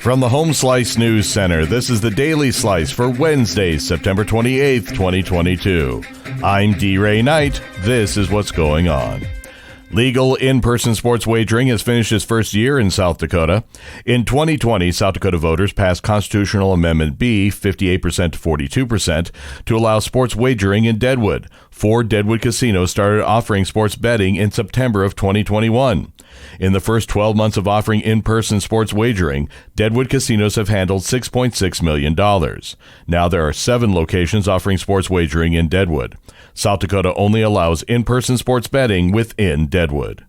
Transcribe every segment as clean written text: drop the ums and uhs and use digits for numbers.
From the Home Slice News Center, this is the Daily Slice for Wednesday, September 28th, 2022. I'm D. Ray Knight. This is what's going on. Legal in-person sports wagering has finished its first year in South Dakota. In 2020, South Dakota voters passed Constitutional Amendment B, 58% to 42%, to allow sports wagering in Deadwood. 4 Deadwood casinos started offering sports betting in September of 2021. In the first 12 months of offering in-person sports wagering, Deadwood casinos have handled $6.6 million. Now there are 7 locations offering sports wagering in Deadwood. South Dakota only allows in-person sports betting within Deadwood.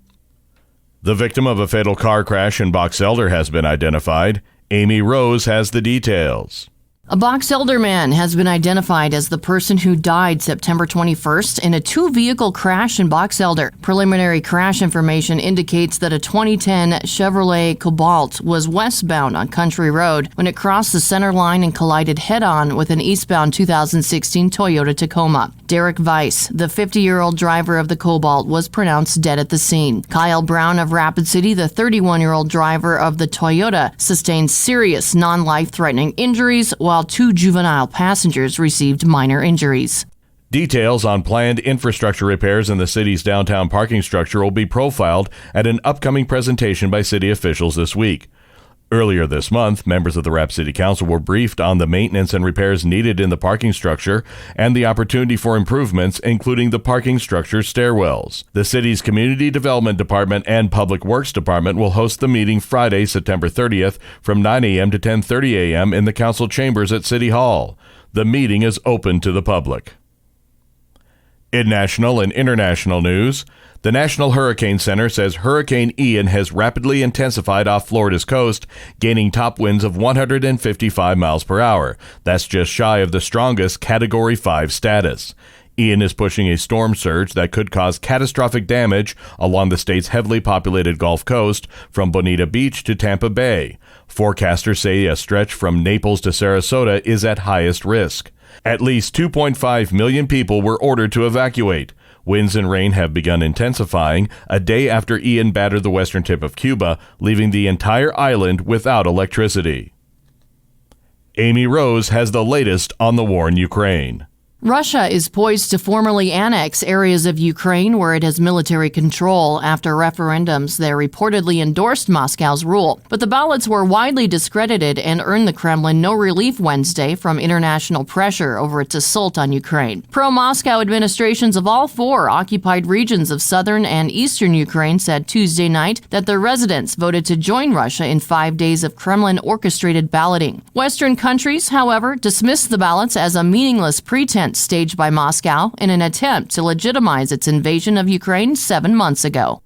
The victim of a fatal car crash in Box Elder has been identified. Amy Rose has the details. A Box Elder man has been identified as the person who died September 21st in a 2-vehicle crash in Box Elder. Preliminary crash information indicates that a 2010 Chevrolet Cobalt was westbound on Country Road when it crossed the center line and collided head-on with an eastbound 2016 Toyota Tacoma. Derek Weiss, the 50-year-old driver of the Cobalt, was pronounced dead at the scene. Kyle Brown of Rapid City, the 31-year-old driver of the Toyota, sustained serious non-life-threatening injuries, while 2 juvenile passengers received minor injuries. Details on planned infrastructure repairs in the city's downtown parking structure will be profiled at an upcoming presentation by city officials this week. Earlier this month, members of the Rapid City Council were briefed on the maintenance and repairs needed in the parking structure and the opportunity for improvements, including the parking structure stairwells. The city's Community Development Department and Public Works Department will host the meeting Friday, September 30th from 9 a.m. to 10:30 a.m. in the council chambers at City Hall. The meeting is open to the public. In national and international news, the National Hurricane Center says Hurricane Ian has rapidly intensified off Florida's coast, gaining top winds of 155 miles per hour. That's just shy of the strongest Category 5 status. Ian is pushing a storm surge that could cause catastrophic damage along the state's heavily populated Gulf Coast from Bonita Beach to Tampa Bay. Forecasters say a stretch from Naples to Sarasota is at highest risk. At least 2.5 million people were ordered to evacuate. Winds and rain have begun intensifying a day after Ian battered the western tip of Cuba, leaving the entire island without electricity. Amy Rose has the latest on the war in Ukraine. Russia is poised to formally annex areas of Ukraine where it has military control after referendums that reportedly endorsed Moscow's rule. But the ballots were widely discredited and earned the Kremlin no relief Wednesday from international pressure over its assault on Ukraine. Pro-Moscow administrations of all 4 occupied regions of southern and eastern Ukraine said Tuesday night that their residents voted to join Russia in 5 days of Kremlin-orchestrated balloting. Western countries, however, dismissed the ballots as a meaningless pretense staged by Moscow in an attempt to legitimize its invasion of Ukraine 7 months ago.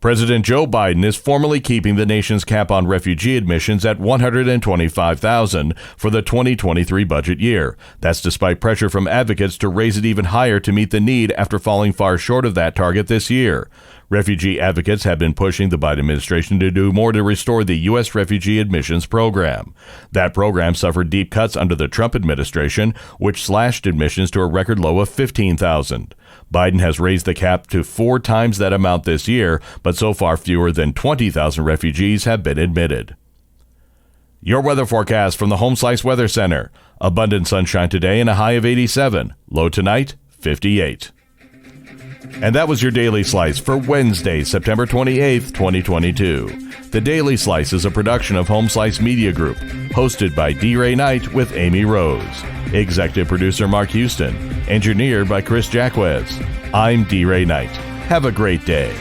President Joe Biden is formally keeping the nation's cap on refugee admissions at 125,000 for the 2023 budget year. That's despite pressure from advocates to raise it even higher to meet the need after falling far short of that target this year. Refugee advocates have been pushing the Biden administration to do more to restore the U.S. refugee admissions program. That program suffered deep cuts under the Trump administration, which slashed admissions to a record low of 15,000. Biden has raised the cap to 4 times that amount this year, but so far fewer than 20,000 refugees have been admitted. Your weather forecast from the Home Slice Weather Center. Abundant sunshine today and a high of 87. Low tonight, 58. And that was your Daily Slice for Wednesday, September 28th, 2022. The Daily Slice is a production of Home Slice Media Group, hosted by D. Ray Knight with Amy Rose. Executive producer Mark Houston. Engineered by Chris Jacquez. I'm D. Ray Knight. Have a great day.